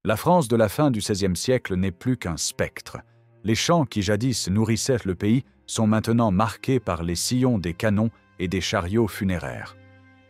La France de la fin du XVIe siècle n'est plus qu'un spectre. Les champs qui jadis nourrissaient le pays sont maintenant marqués par les sillons des canons et des chariots funéraires.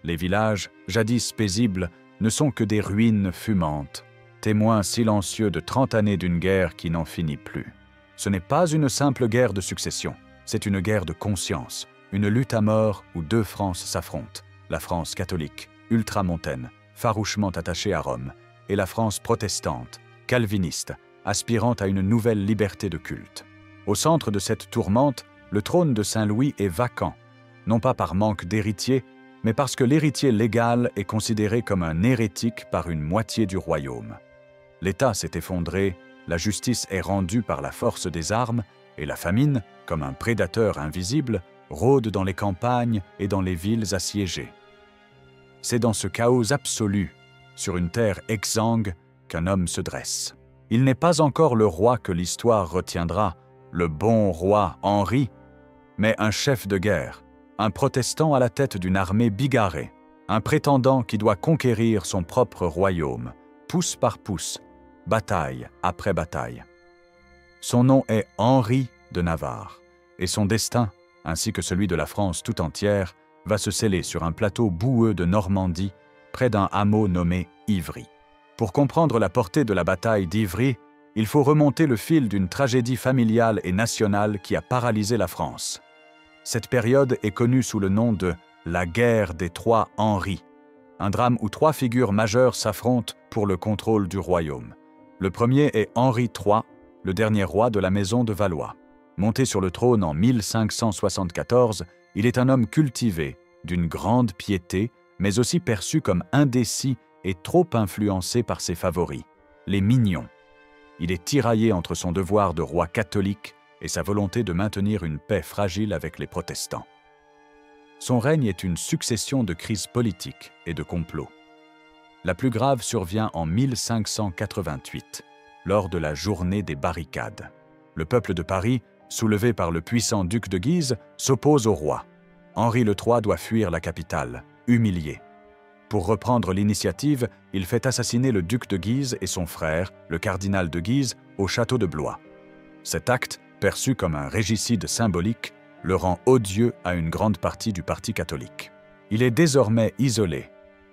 Les villages, jadis paisibles, ne sont que des ruines fumantes, témoins silencieux de 30 années d'une guerre qui n'en finit plus. Ce n'est pas une simple guerre de succession, c'est une guerre de conscience, une lutte à mort où deux Frances s'affrontent, la France catholique, ultramontaine, farouchement attachée à Rome, et la France protestante, calviniste, aspirant à une nouvelle liberté de culte. Au centre de cette tourmente, le trône de Saint-Louis est vacant, non pas par manque d'héritier, mais parce que l'héritier légal est considéré comme un hérétique par une moitié du royaume. L'État s'est effondré, la justice est rendue par la force des armes, et la famine, comme un prédateur invisible, rôde dans les campagnes et dans les villes assiégées. C'est dans ce chaos absolu, sur une terre exsangue, qu'un homme se dresse. Il n'est pas encore le roi que l'histoire retiendra, le bon roi Henri, mais un chef de guerre, un protestant à la tête d'une armée bigarrée, un prétendant qui doit conquérir son propre royaume, pouce par pouce, bataille après bataille. Son nom est Henri de Navarre, et son destin, ainsi que celui de la France tout entière, va se sceller sur un plateau boueux de Normandie, près d'un hameau nommé Ivry. Pour comprendre la portée de la bataille d'Ivry, il faut remonter le fil d'une tragédie familiale et nationale qui a paralysé la France. Cette période est connue sous le nom de la guerre des trois Henri, un drame où trois figures majeures s'affrontent pour le contrôle du royaume. Le premier est Henri III, le dernier roi de la maison de Valois. Monté sur le trône en 1574, il est un homme cultivé, d'une grande piété, mais aussi perçu comme indécis et trop influencé par ses favoris, les mignons. Il est tiraillé entre son devoir de roi catholique et sa volonté de maintenir une paix fragile avec les protestants. Son règne est une succession de crises politiques et de complots. La plus grave survient en 1588, lors de la journée des barricades. Le peuple de Paris, soulevé par le puissant duc de Guise, s'oppose au roi. Henri III doit fuir la capitale, humilié. Pour reprendre l'initiative, il fait assassiner le duc de Guise et son frère, le cardinal de Guise, au château de Blois. Cet acte, perçu comme un régicide symbolique, le rend odieux à une grande partie du parti catholique. Il est désormais isolé,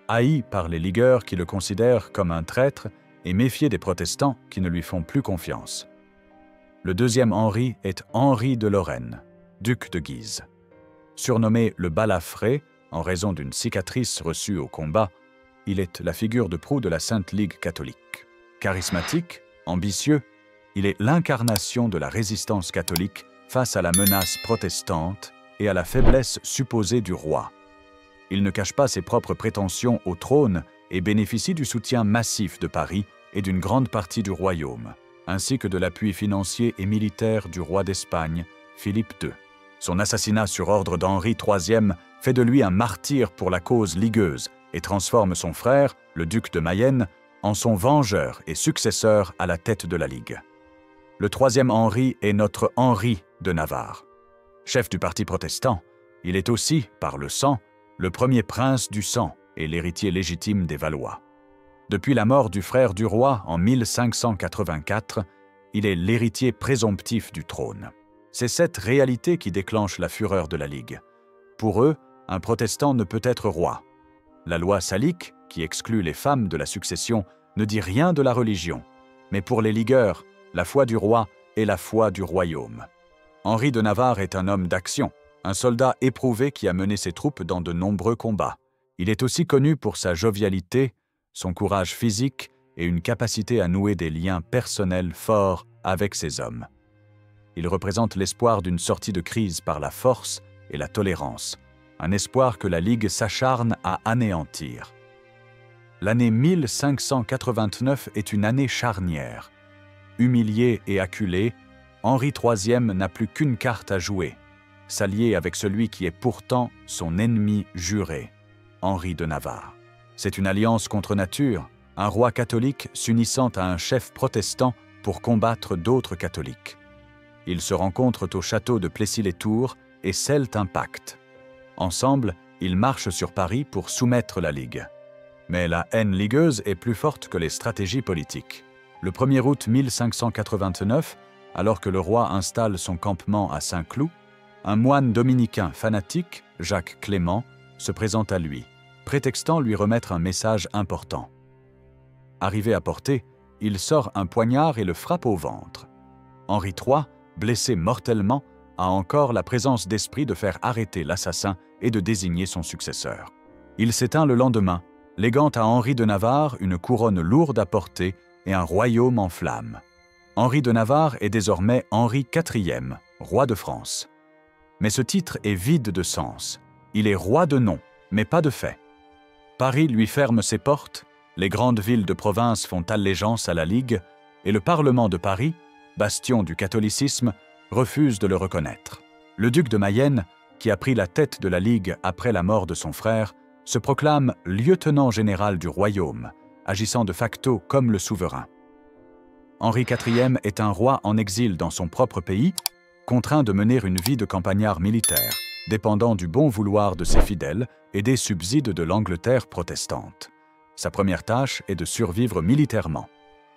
haï par les ligueurs qui le considèrent comme un traître et méfié des protestants qui ne lui font plus confiance. Le deuxième Henri est Henri de Lorraine, duc de Guise. Surnommé le balafré, en raison d'une cicatrice reçue au combat, il est la figure de proue de la Sainte Ligue catholique. Charismatique, ambitieux, il est l'incarnation de la résistance catholique face à la menace protestante et à la faiblesse supposée du roi. Il ne cache pas ses propres prétentions au trône et bénéficie du soutien massif de Paris et d'une grande partie du royaume, ainsi que de l'appui financier et militaire du roi d'Espagne, Philippe II. Son assassinat sur ordre d'Henri III fait de lui un martyr pour la cause ligueuse et transforme son frère, le duc de Mayenne, en son vengeur et successeur à la tête de la Ligue. Le troisième Henri est notre Henri de Navarre. Chef du parti protestant, il est aussi, par le sang, le premier prince du sang et l'héritier légitime des Valois. Depuis la mort du frère du roi en 1584, il est l'héritier présomptif du trône. C'est cette réalité qui déclenche la fureur de la Ligue. Pour eux, un protestant ne peut être roi. La loi salique, qui exclut les femmes de la succession, ne dit rien de la religion. Mais pour les ligueurs, la foi du roi est la foi du royaume. Henri de Navarre est un homme d'action, un soldat éprouvé qui a mené ses troupes dans de nombreux combats. Il est aussi connu pour sa jovialité, son courage physique et une capacité à nouer des liens personnels forts avec ses hommes. Il représente l'espoir d'une sortie de crise par la force et la tolérance, un espoir que la Ligue s'acharne à anéantir. L'année 1589 est une année charnière. Humilié et acculé, Henri III n'a plus qu'une carte à jouer, s'allier avec celui qui est pourtant son ennemi juré, Henri de Navarre. C'est une alliance contre nature, un roi catholique s'unissant à un chef protestant pour combattre d'autres catholiques. Ils se rencontrent au château de Plessis-les-Tours et scellent un pacte. Ensemble, ils marchent sur Paris pour soumettre la Ligue. Mais la haine ligueuse est plus forte que les stratégies politiques. Le 1er août 1589, alors que le roi installe son campement à Saint-Cloud, un moine dominicain fanatique, Jacques Clément, se présente à lui, prétextant lui remettre un message important. Arrivé à portée, il sort un poignard et le frappe au ventre. Henri III, blessé mortellement, a encore la présence d'esprit de faire arrêter l'assassin et de désigner son successeur. Il s'éteint le lendemain, léguant à Henri de Navarre une couronne lourde à porter et un royaume en flammes. Henri de Navarre est désormais Henri IV, roi de France. Mais ce titre est vide de sens. Il est roi de nom, mais pas de fait. Paris lui ferme ses portes, les grandes villes de province font allégeance à la Ligue, et le Parlement de Paris, bastion du catholicisme, refuse de le reconnaître. Le duc de Mayenne, qui a pris la tête de la Ligue après la mort de son frère, se proclame lieutenant général du royaume, agissant de facto comme le souverain. Henri IV est un roi en exil dans son propre pays, contraint de mener une vie de campagnard militaire, dépendant du bon vouloir de ses fidèles et des subsides de l'Angleterre protestante. Sa première tâche est de survivre militairement.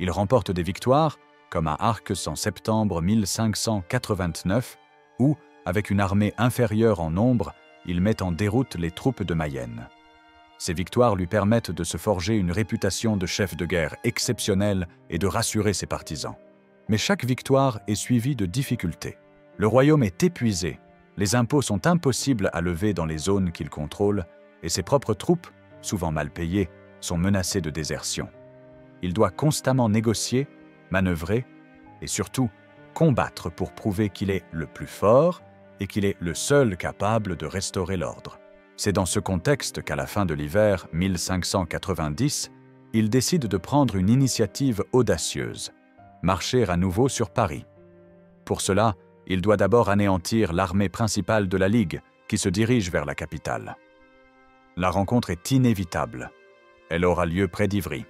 Il remporte des victoires, comme à Arques en septembre 1589, où, avec une armée inférieure en nombre, il met en déroute les troupes de Mayenne. Ces victoires lui permettent de se forger une réputation de chef de guerre exceptionnelle et de rassurer ses partisans. Mais chaque victoire est suivie de difficultés. Le royaume est épuisé, les impôts sont impossibles à lever dans les zones qu'il contrôle, et ses propres troupes, souvent mal payées, sont menacées de désertion. Il doit constamment négocier, manœuvrer et surtout combattre pour prouver qu'il est le plus fort et qu'il est le seul capable de restaurer l'ordre. C'est dans ce contexte qu'à la fin de l'hiver 1590, il décide de prendre une initiative audacieuse, marcher à nouveau sur Paris. Pour cela, il doit d'abord anéantir l'armée principale de la Ligue qui se dirige vers la capitale. La rencontre est inévitable. Elle aura lieu près d'Ivry.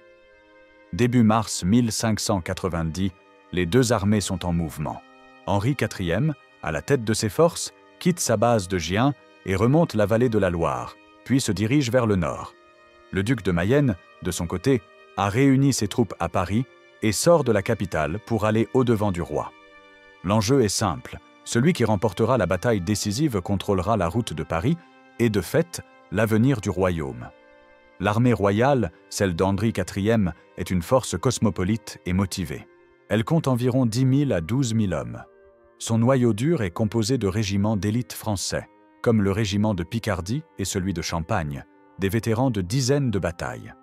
Début mars 1590, les deux armées sont en mouvement. Henri IV, à la tête de ses forces, quitte sa base de Gien et remonte la vallée de la Loire, puis se dirige vers le nord. Le duc de Mayenne, de son côté, a réuni ses troupes à Paris et sort de la capitale pour aller au-devant du roi. L'enjeu est simple, celui qui remportera la bataille décisive contrôlera la route de Paris et, de fait, l'avenir du royaume. L'armée royale, celle d'Henri IV, est une force cosmopolite et motivée. Elle compte environ 10 000 à 12 000 hommes. Son noyau dur est composé de régiments d'élite français, comme le régiment de Picardie et celui de Champagne, des vétérans de dizaines de batailles.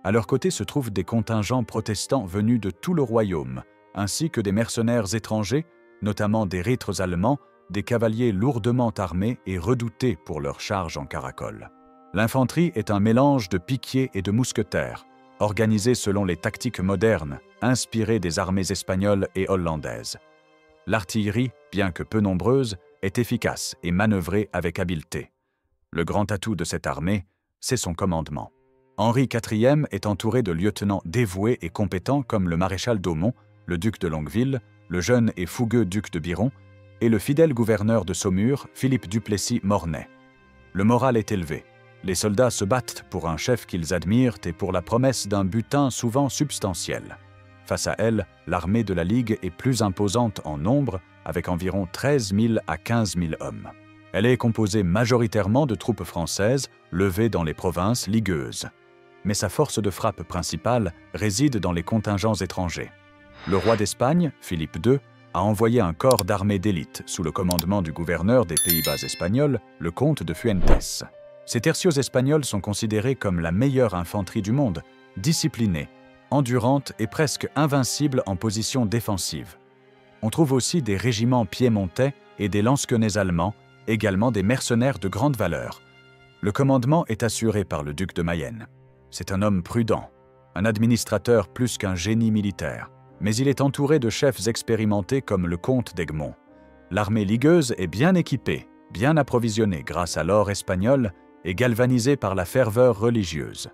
À leur côté se trouvent des contingents protestants venus de tout le royaume, ainsi que des mercenaires étrangers, notamment des ritres allemands, des cavaliers lourdement armés et redoutés pour leur charge en caracole. L'infanterie est un mélange de piquiers et de mousquetaires, organisée selon les tactiques modernes, inspirées des armées espagnoles et hollandaises. L'artillerie, bien que peu nombreuse, est efficace et manœuvrée avec habileté. Le grand atout de cette armée, c'est son commandement. Henri IV est entouré de lieutenants dévoués et compétents comme le maréchal d'Aumont, le duc de Longueville, le jeune et fougueux duc de Biron, et le fidèle gouverneur de Saumur, Philippe Duplessis-Mornay. Le moral est élevé. Les soldats se battent pour un chef qu'ils admirent et pour la promesse d'un butin souvent substantiel. Face à elle, l'armée de la Ligue est plus imposante en nombre, avec environ 13 000 à 15 000 hommes. Elle est composée majoritairement de troupes françaises, levées dans les provinces ligueuses. Mais sa force de frappe principale réside dans les contingents étrangers. Le roi d'Espagne, Philippe II, a envoyé un corps d'armée d'élite sous le commandement du gouverneur des Pays-Bas espagnols, le comte de Fuentes. Ces tercios espagnols sont considérés comme la meilleure infanterie du monde, disciplinée, endurante et presque invincible en position défensive. On trouve aussi des régiments piémontais et des lansquenets allemands, également des mercenaires de grande valeur. Le commandement est assuré par le duc de Mayenne. C'est un homme prudent, un administrateur plus qu'un génie militaire, mais il est entouré de chefs expérimentés comme le comte d'Egmont. L'armée ligueuse est bien équipée, bien approvisionnée grâce à l'or espagnol et galvanisée par la ferveur religieuse.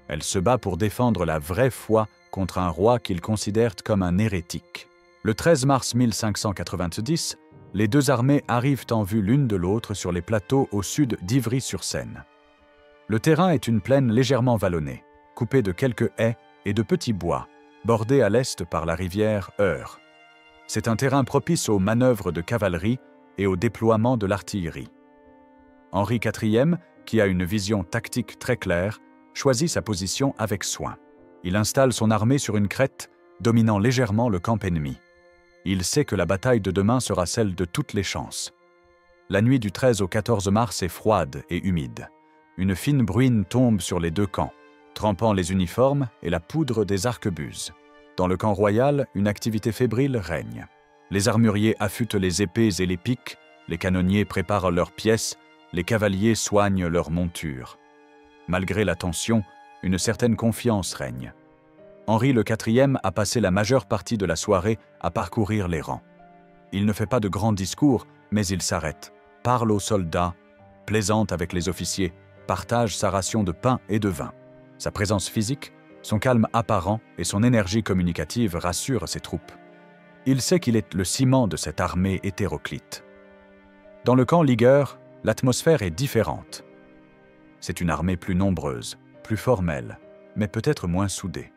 Elle se bat pour défendre la vraie foi contre un roi qu'il considère comme un hérétique. Le 13 mars 1590, les deux armées arrivent en vue l'une de l'autre sur les plateaux au sud d'Ivry-sur-Seine. Le terrain est une plaine légèrement vallonnée, coupée de quelques haies et de petits bois, bordée à l'est par la rivière Eure. C'est un terrain propice aux manœuvres de cavalerie et au déploiement de l'artillerie. Henri IV, qui a une vision tactique très claire, choisit sa position avec soin. Il installe son armée sur une crête, dominant légèrement le camp ennemi. Il sait que la bataille de demain sera celle de toutes les chances. La nuit du 13 au 14 mars est froide et humide. Une fine bruine tombe sur les deux camps, trempant les uniformes et la poudre des arquebuses. Dans le camp royal, une activité fébrile règne. Les armuriers affûtent les épées et les piques, les canonniers préparent leurs pièces, les cavaliers soignent leurs montures. Malgré la tension, une certaine confiance règne. Henri IV a passé la majeure partie de la soirée à parcourir les rangs. Il ne fait pas de grands discours, mais il s'arrête, parle aux soldats, plaisante avec les officiers, partage sa ration de pain et de vin. Sa présence physique, son calme apparent et son énergie communicative rassurent ses troupes. Il sait qu'il est le ciment de cette armée hétéroclite. Dans le camp ligueur, l'atmosphère est différente. C'est une armée plus nombreuse, plus formelle, mais peut-être moins soudée.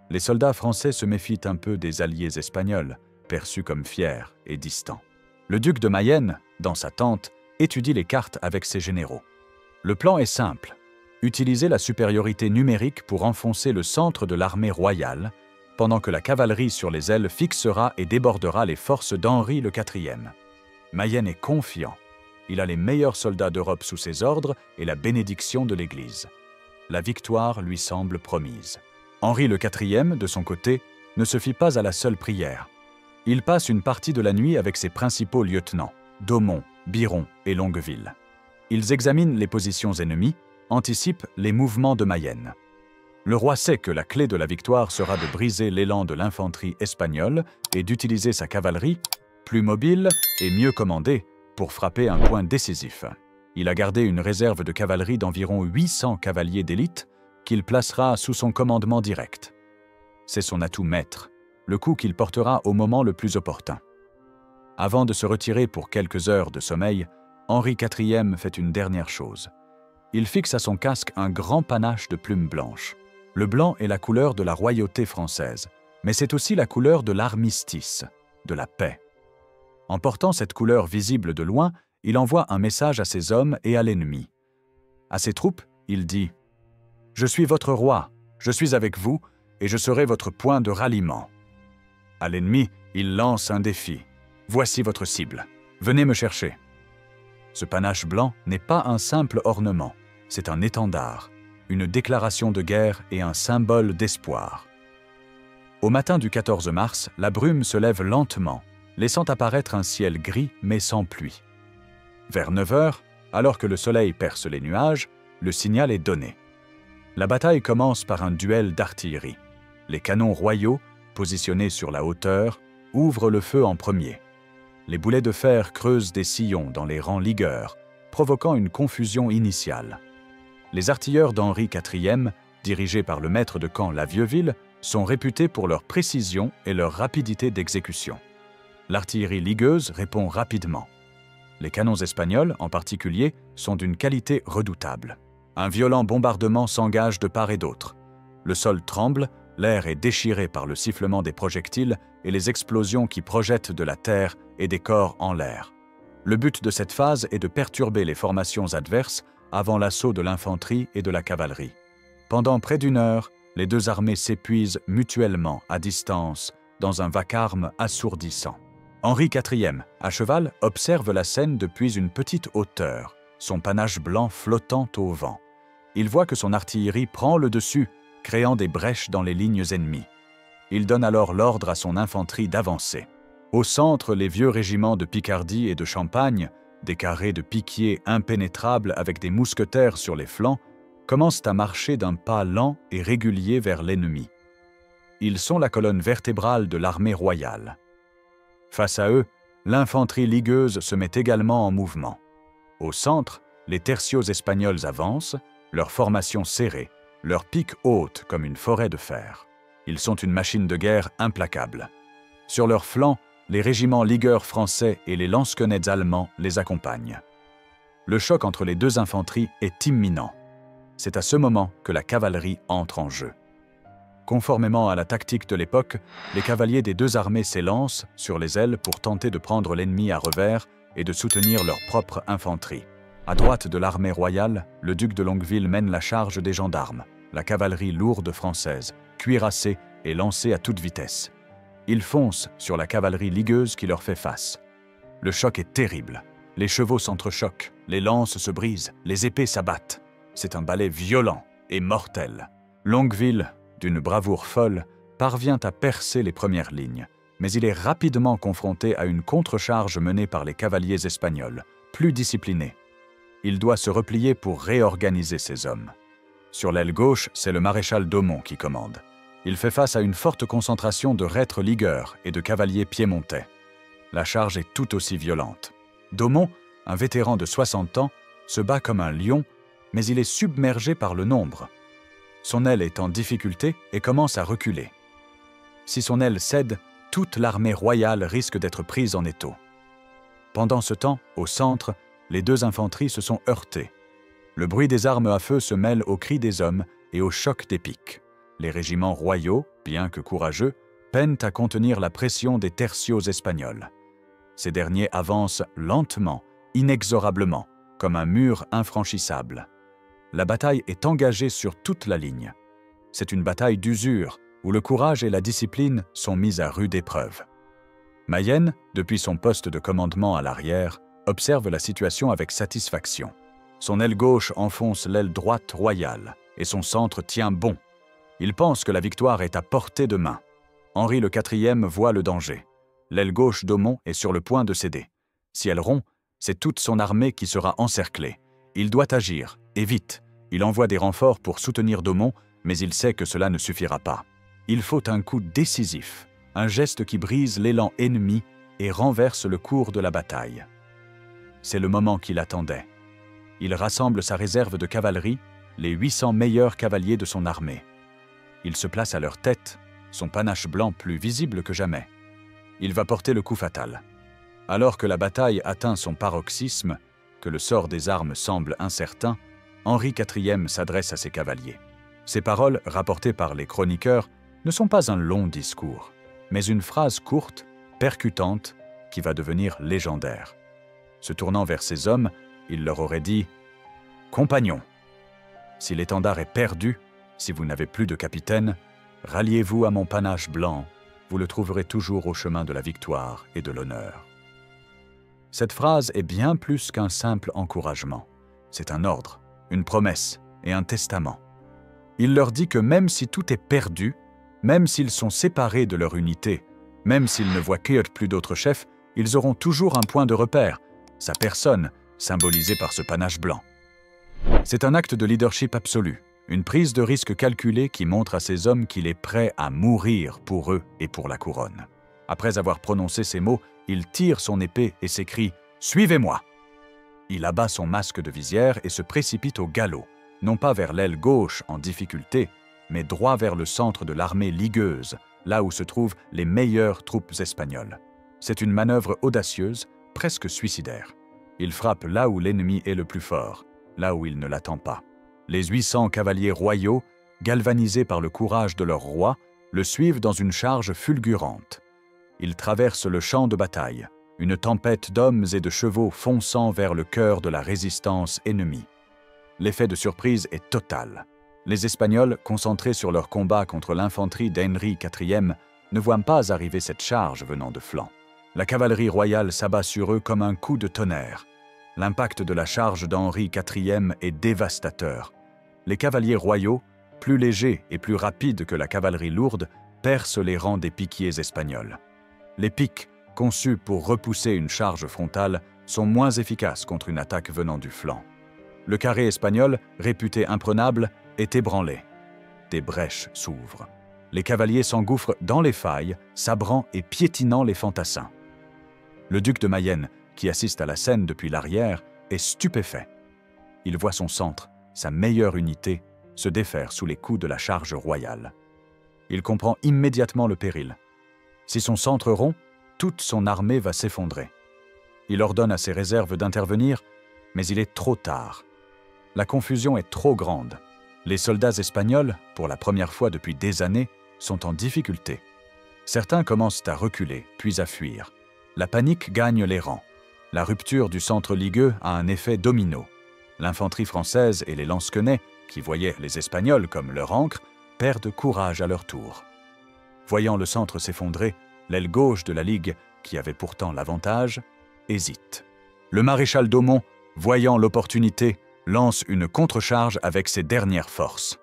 Les soldats français se méfient un peu des alliés espagnols, perçus comme fiers et distants. Le duc de Mayenne, dans sa tente, étudie les cartes avec ses généraux. Le plan est simple. Utiliser la supériorité numérique pour enfoncer le centre de l'armée royale, pendant que la cavalerie sur les ailes fixera et débordera les forces d'Henri IV. Mayenne est confiant. Il a les meilleurs soldats d'Europe sous ses ordres et la bénédiction de l'Église. La victoire lui semble promise. Henri IV, de son côté, ne se fie pas à la seule prière. Il passe une partie de la nuit avec ses principaux lieutenants, Daumont, Biron et Longueville. Ils examinent les positions ennemies, anticipent les mouvements de Mayenne. Le roi sait que la clé de la victoire sera de briser l'élan de l'infanterie espagnole et d'utiliser sa cavalerie, plus mobile et mieux commandée, pour frapper un point décisif. Il a gardé une réserve de cavalerie d'environ 800 cavaliers d'élite qu'il placera sous son commandement direct. C'est son atout maître, le coup qu'il portera au moment le plus opportun. Avant de se retirer pour quelques heures de sommeil, Henri IV fait une dernière chose. Il fixe à son casque un grand panache de plumes blanches. Le blanc est la couleur de la royauté française, mais c'est aussi la couleur de l'armistice, de la paix. En portant cette couleur visible de loin, il envoie un message à ses hommes et à l'ennemi. À ses troupes, il dit « Je suis votre roi, je suis avec vous, et je serai votre point de ralliement. » À l'ennemi, il lance un défi. « Voici votre cible, venez me chercher. » Ce panache blanc n'est pas un simple ornement, c'est un étendard, une déclaration de guerre et un symbole d'espoir. Au matin du 14 mars, la brume se lève lentement, laissant apparaître un ciel gris mais sans pluie. Vers 9 heures, alors que le soleil perce les nuages, le signal est donné. La bataille commence par un duel d'artillerie. Les canons royaux, positionnés sur la hauteur, ouvrent le feu en premier. Les boulets de fer creusent des sillons dans les rangs ligueurs, provoquant une confusion initiale. Les artilleurs d'Henri IV, dirigés par le maître de camp Lavieuville, sont réputés pour leur précision et leur rapidité d'exécution. L'artillerie ligueuse répond rapidement. Les canons espagnols, en particulier, sont d'une qualité redoutable. Un violent bombardement s'engage de part et d'autre. Le sol tremble, l'air est déchiré par le sifflement des projectiles et les explosions qui projettent de la terre et des corps en l'air. Le but de cette phase est de perturber les formations adverses avant l'assaut de l'infanterie et de la cavalerie. Pendant près d'une heure, les deux armées s'épuisent mutuellement à distance dans un vacarme assourdissant. Henri IV, à cheval, observe la scène depuis une petite hauteur, son panache blanc flottant au vent. Il voit que son artillerie prend le dessus, créant des brèches dans les lignes ennemies. Il donne alors l'ordre à son infanterie d'avancer. Au centre, les vieux régiments de Picardie et de Champagne, des carrés de piquiers impénétrables avec des mousquetaires sur les flancs, commencent à marcher d'un pas lent et régulier vers l'ennemi. Ils sont la colonne vertébrale de l'armée royale. Face à eux, l'infanterie ligueuse se met également en mouvement. Au centre, les tercios espagnols avancent, leur formation serrée, leurs piques hautes comme une forêt de fer. Ils sont une machine de guerre implacable. Sur leurs flancs, les régiments ligueurs français et les lansquenets allemands les accompagnent. Le choc entre les deux infanteries est imminent. C'est à ce moment que la cavalerie entre en jeu. Conformément à la tactique de l'époque, les cavaliers des deux armées s'élancent sur les ailes pour tenter de prendre l'ennemi à revers et de soutenir leur propre infanterie. À droite de l'armée royale, le duc de Longueville mène la charge des gendarmes, la cavalerie lourde française, cuirassée et lancée à toute vitesse. Ils foncent sur la cavalerie ligueuse qui leur fait face. Le choc est terrible. Les chevaux s'entrechoquent, les lances se brisent, les épées s'abattent. C'est un balai violent et mortel. Longueville, d'une bravoure folle, parvient à percer les premières lignes, mais il est rapidement confronté à une contre-charge menée par les cavaliers espagnols, plus disciplinés. Il doit se replier pour réorganiser ses hommes. Sur l'aile gauche, c'est le maréchal d'Aumont qui commande. Il fait face à une forte concentration de reîtres ligueurs et de cavaliers piémontais. La charge est tout aussi violente. d'Aumont, un vétéran de 60 ans, se bat comme un lion, mais il est submergé par le nombre. Son aile est en difficulté et commence à reculer. Si son aile cède, toute l'armée royale risque d'être prise en étau. Pendant ce temps, au centre, les deux infanteries se sont heurtées. Le bruit des armes à feu se mêle aux cris des hommes et au choc des piques. Les régiments royaux, bien que courageux, peinent à contenir la pression des tercios espagnols. Ces derniers avancent lentement, inexorablement, comme un mur infranchissable. La bataille est engagée sur toute la ligne. C'est une bataille d'usure, où le courage et la discipline sont mis à rude épreuve. Mayenne, depuis son poste de commandement à l'arrière, observe la situation avec satisfaction. Son aile gauche enfonce l'aile droite royale, et son centre tient bon. Il pense que la victoire est à portée de main. Henri IV voit le danger. L'aile gauche d'Aumont est sur le point de céder. Si elle rompt, c'est toute son armée qui sera encerclée. Il doit agir, et vite. Il envoie des renforts pour soutenir d'Aumont, mais il sait que cela ne suffira pas. Il faut un coup décisif, un geste qui brise l'élan ennemi et renverse le cours de la bataille. C'est le moment qu'il attendait. Il rassemble sa réserve de cavalerie, les 800 meilleurs cavaliers de son armée. Il se place à leur tête, son panache blanc plus visible que jamais. Il va porter le coup fatal. Alors que la bataille atteint son paroxysme, que le sort des armes semble incertain, Henri IV s'adresse à ses cavaliers. Ces paroles, rapportées par les chroniqueurs, ne sont pas un long discours, mais une phrase courte, percutante, qui va devenir légendaire. Se tournant vers ses hommes, il leur aurait dit « Compagnons, si l'étendard est perdu, si vous n'avez plus de capitaine, ralliez-vous à mon panache blanc, vous le trouverez toujours au chemin de la victoire et de l'honneur. » Cette phrase est bien plus qu'un simple encouragement. C'est un ordre, une promesse et un testament. Il leur dit que même si tout est perdu, même s'ils sont séparés de leur unité, même s'ils ne voient plus d'autres chefs, ils auront toujours un point de repère, sa personne, symbolisée par ce panache blanc. C'est un acte de leadership absolu, une prise de risque calculée qui montre à ces hommes qu'il est prêt à mourir pour eux et pour la couronne. Après avoir prononcé ces mots, il tire son épée et s'écrie « Suivez-moi » Il abat son masque de visière et se précipite au galop, non pas vers l'aile gauche en difficulté, mais droit vers le centre de l'armée ligueuse, là où se trouvent les meilleures troupes espagnoles. C'est une manœuvre audacieuse, presque suicidaire. Il frappe là où l'ennemi est le plus fort, là où il ne l'attend pas. Les 800 cavaliers royaux, galvanisés par le courage de leur roi, le suivent dans une charge fulgurante. Ils traversent le champ de bataille, une tempête d'hommes et de chevaux fonçant vers le cœur de la résistance ennemie. L'effet de surprise est total. Les Espagnols, concentrés sur leur combat contre l'infanterie d'Henri IV, ne voient pas arriver cette charge venant de flanc. La cavalerie royale s'abat sur eux comme un coup de tonnerre. L'impact de la charge d'Henri IV est dévastateur. Les cavaliers royaux, plus légers et plus rapides que la cavalerie lourde, percent les rangs des piquiers espagnols. Les piques, conçues pour repousser une charge frontale, sont moins efficaces contre une attaque venant du flanc. Le carré espagnol, réputé imprenable, est ébranlé. Des brèches s'ouvrent. Les cavaliers s'engouffrent dans les failles, sabrant et piétinant les fantassins. Le duc de Mayenne, qui assiste à la scène depuis l'arrière, est stupéfait. Il voit son centre, sa meilleure unité, se défaire sous les coups de la charge royale. Il comprend immédiatement le péril. Si son centre rompt, toute son armée va s'effondrer. Il ordonne à ses réserves d'intervenir, mais il est trop tard. La confusion est trop grande. Les soldats espagnols, pour la première fois depuis des années, sont en difficulté. Certains commencent à reculer, puis à fuir. La panique gagne les rangs. La rupture du centre ligueux a un effet domino. L'infanterie française et les lansquenets, qui voyaient les Espagnols comme leur ancre, perdent courage à leur tour. Voyant le centre s'effondrer, l'aile gauche de la Ligue, qui avait pourtant l'avantage, hésite. Le maréchal d'Aumont, voyant l'opportunité, lance une contre-charge avec ses dernières forces.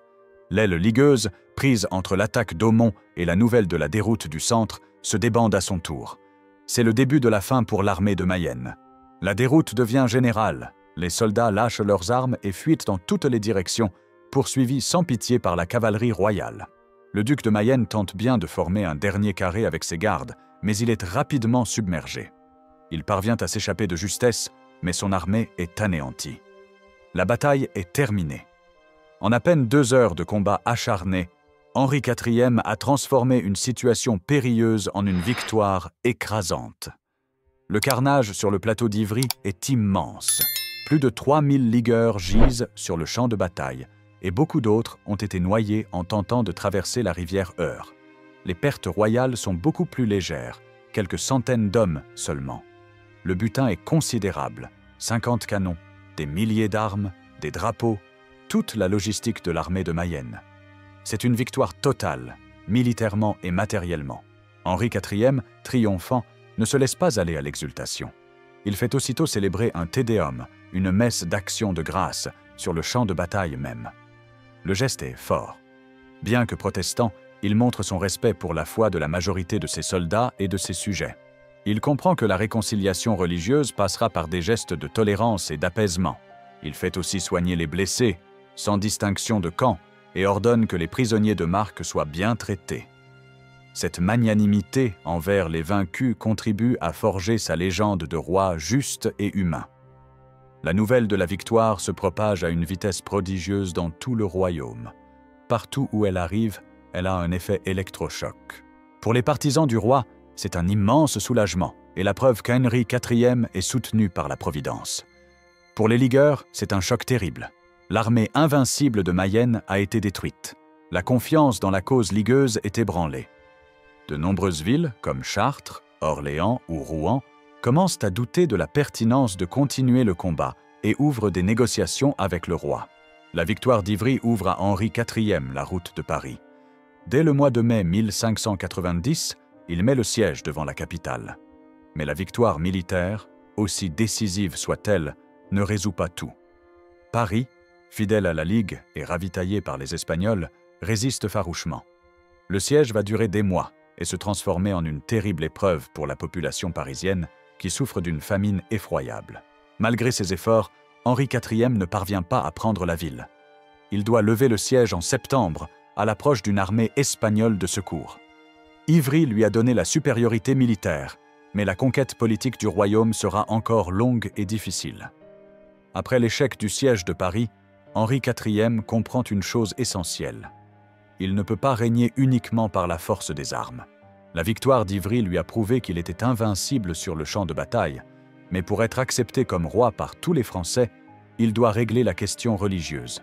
L'aile ligueuse, prise entre l'attaque d'Aumont et la nouvelle de la déroute du centre, se débande à son tour. C'est le début de la fin pour l'armée de Mayenne. La déroute devient générale. Les soldats lâchent leurs armes et fuient dans toutes les directions, poursuivis sans pitié par la cavalerie royale. Le duc de Mayenne tente bien de former un dernier carré avec ses gardes, mais il est rapidement submergé. Il parvient à s'échapper de justesse, mais son armée est anéantie. La bataille est terminée. En à peine 2 heures de combat acharné, Henri IV a transformé une situation périlleuse en une victoire écrasante. Le carnage sur le plateau d'Ivry est immense. Plus de 3000 ligueurs gisent sur le champ de bataille, et beaucoup d'autres ont été noyés en tentant de traverser la rivière Eure. Les pertes royales sont beaucoup plus légères, quelques centaines d'hommes seulement. Le butin est considérable, 50 canons, des milliers d'armes, des drapeaux, toute la logistique de l'armée de Mayenne. C'est une victoire totale, militairement et matériellement. Henri IV, triomphant, ne se laisse pas aller à l'exultation. Il fait aussitôt célébrer un Te Deum, une messe d'action de grâce, sur le champ de bataille même. Le geste est fort. Bien que protestant, il montre son respect pour la foi de la majorité de ses soldats et de ses sujets. Il comprend que la réconciliation religieuse passera par des gestes de tolérance et d'apaisement. Il fait aussi soigner les blessés, sans distinction de camp, et ordonne que les prisonniers de marque soient bien traités. Cette magnanimité envers les vaincus contribue à forger sa légende de roi juste et humain. La nouvelle de la victoire se propage à une vitesse prodigieuse dans tout le royaume. Partout où elle arrive, elle a un effet électrochoc. Pour les partisans du roi, c'est un immense soulagement, et la preuve qu'Henri IV est soutenu par la Providence. Pour les ligueurs, c'est un choc terrible. L'armée invincible de Mayenne a été détruite. La confiance dans la cause ligueuse est ébranlée. De nombreuses villes, comme Chartres, Orléans ou Rouen, commencent à douter de la pertinence de continuer le combat et ouvrent des négociations avec le roi. La victoire d'Ivry ouvre à Henri IV la route de Paris. Dès le mois de mai 1590, il met le siège devant la capitale. Mais la victoire militaire, aussi décisive soit-elle, ne résout pas tout. Paris, fidèle à la Ligue et ravitaillé par les Espagnols, résiste farouchement. Le siège va durer des mois et se transformer en une terrible épreuve pour la population parisienne qui souffre d'une famine effroyable. Malgré ses efforts, Henri IV ne parvient pas à prendre la ville. Il doit lever le siège en septembre, à l'approche d'une armée espagnole de secours. Ivry lui a donné la supériorité militaire, mais la conquête politique du royaume sera encore longue et difficile. Après l'échec du siège de Paris, Henri IV comprend une chose essentielle. Il ne peut pas régner uniquement par la force des armes. La victoire d'Ivry lui a prouvé qu'il était invincible sur le champ de bataille, mais pour être accepté comme roi par tous les Français, il doit régler la question religieuse.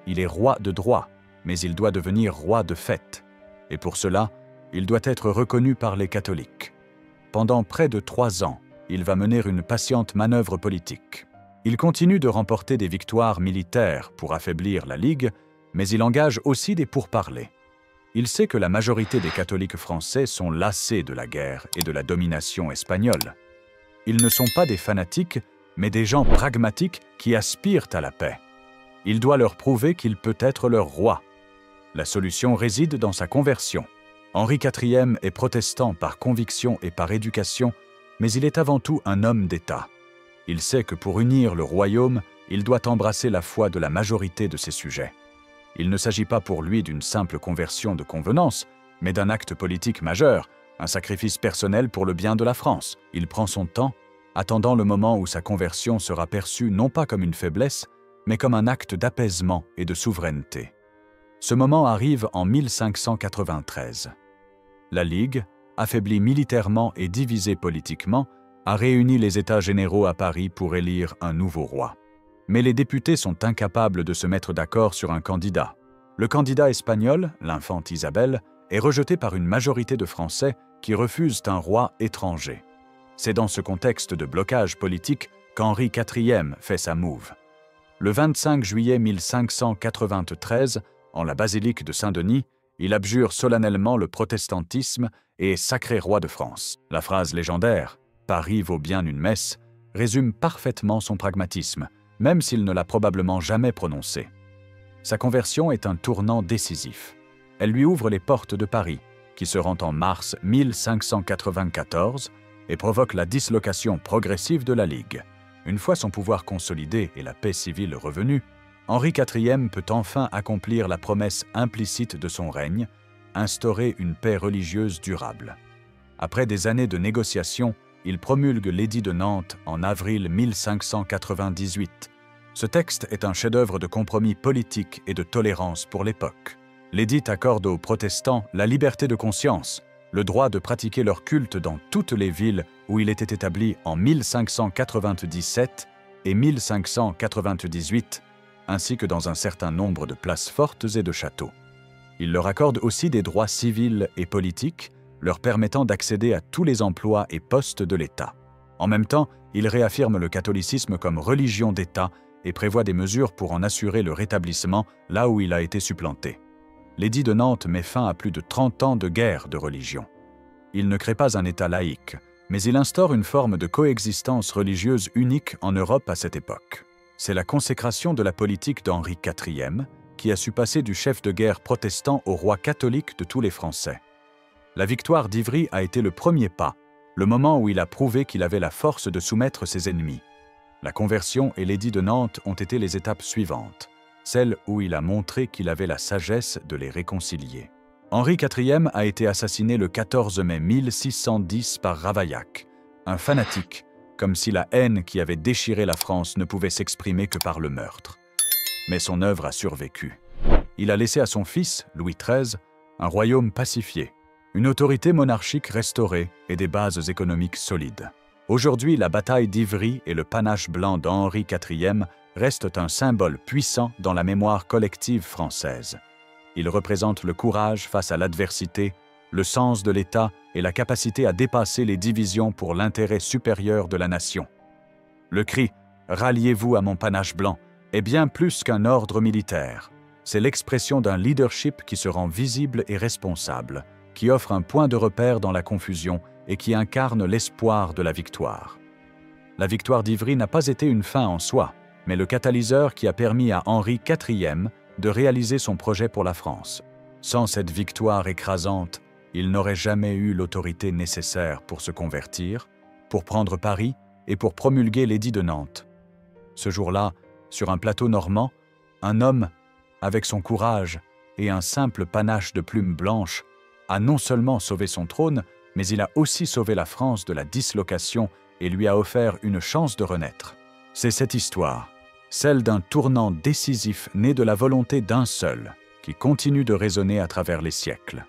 Il est roi de droit, mais il doit devenir roi de fait, et pour cela, il doit être reconnu par les catholiques. Pendant près de 3 ans, il va mener une patiente manœuvre politique. Il continue de remporter des victoires militaires pour affaiblir la Ligue, mais il engage aussi des pourparlers. Il sait que la majorité des catholiques français sont lassés de la guerre et de la domination espagnole. Ils ne sont pas des fanatiques, mais des gens pragmatiques qui aspirent à la paix. Il doit leur prouver qu'il peut être leur roi. La solution réside dans sa conversion. Henri IV est protestant par conviction et par éducation, mais il est avant tout un homme d'État. Il sait que pour unir le royaume, il doit embrasser la foi de la majorité de ses sujets. Il ne s'agit pas pour lui d'une simple conversion de convenance, mais d'un acte politique majeur, un sacrifice personnel pour le bien de la France. Il prend son temps, attendant le moment où sa conversion sera perçue non pas comme une faiblesse, mais comme un acte d'apaisement et de souveraineté. Ce moment arrive en 1593. La Ligue, affaiblie militairement et divisée politiquement, a réuni les États généraux à Paris pour élire un nouveau roi. Mais les députés sont incapables de se mettre d'accord sur un candidat. Le candidat espagnol, l'infante Isabelle, est rejeté par une majorité de Français qui refusent un roi étranger. C'est dans ce contexte de blocage politique qu'Henri IV fait sa move. Le 25 juillet 1593, en la basilique de Saint-Denis, il abjure solennellement le protestantisme et est sacré roi de France. La phrase légendaire « Paris vaut bien une messe » résume parfaitement son pragmatisme, même s'il ne l'a probablement jamais prononcée. Sa conversion est un tournant décisif. Elle lui ouvre les portes de Paris, qui se rend en mars 1594 et provoque la dislocation progressive de la Ligue. Une fois son pouvoir consolidé et la paix civile revenue, Henri IV peut enfin accomplir la promesse implicite de son règne, instaurer une paix religieuse durable. Après des années de négociations, il promulgue l'édit de Nantes en avril 1598. Ce texte est un chef-d'œuvre de compromis politique et de tolérance pour l'époque. L'édit accorde aux protestants la liberté de conscience, le droit de pratiquer leur culte dans toutes les villes où il était établi en 1597 et 1598, ainsi que dans un certain nombre de places fortes et de châteaux. Il leur accorde aussi des droits civils et politiques, leur permettant d'accéder à tous les emplois et postes de l'État. En même temps, il réaffirme le catholicisme comme religion d'État et prévoit des mesures pour en assurer le rétablissement là où il a été supplanté. L'édit de Nantes met fin à plus de 30 ans de guerre de religion. Il ne crée pas un État laïque, mais il instaure une forme de coexistence religieuse unique en Europe à cette époque. C'est la consécration de la politique d'Henri IV qui a su passer du chef de guerre protestant au roi catholique de tous les Français. La victoire d'Ivry a été le premier pas, le moment où il a prouvé qu'il avait la force de soumettre ses ennemis. La conversion et l'édit de Nantes ont été les étapes suivantes, celles où il a montré qu'il avait la sagesse de les réconcilier. Henri IV a été assassiné le 14 mai 1610 par Ravaillac, un fanatique, comme si la haine qui avait déchiré la France ne pouvait s'exprimer que par le meurtre. Mais son œuvre a survécu. Il a laissé à son fils, Louis XIII, un royaume pacifié, une autorité monarchique restaurée et des bases économiques solides. Aujourd'hui, la bataille d'Ivry et le panache blanc d'Henri IV restent un symbole puissant dans la mémoire collective française. Ils représentent le courage face à l'adversité, le sens de l'État et la capacité à dépasser les divisions pour l'intérêt supérieur de la nation. Le cri « Ralliez-vous à mon panache blanc » est bien plus qu'un ordre militaire. C'est l'expression d'un leadership qui se rend visible et responsable, qui offre un point de repère dans la confusion et qui incarne l'espoir de la victoire. La victoire d'Ivry n'a pas été une fin en soi, mais le catalyseur qui a permis à Henri IV de réaliser son projet pour la France. Sans cette victoire écrasante, il n'aurait jamais eu l'autorité nécessaire pour se convertir, pour prendre Paris et pour promulguer l'édit de Nantes. Ce jour-là, sur un plateau normand, un homme, avec son courage et un simple panache de plumes blanches, a non seulement sauvé son trône, mais il a aussi sauvé la France de la dislocation et lui a offert une chance de renaître. C'est cette histoire, celle d'un tournant décisif né de la volonté d'un seul, qui continue de résonner à travers les siècles.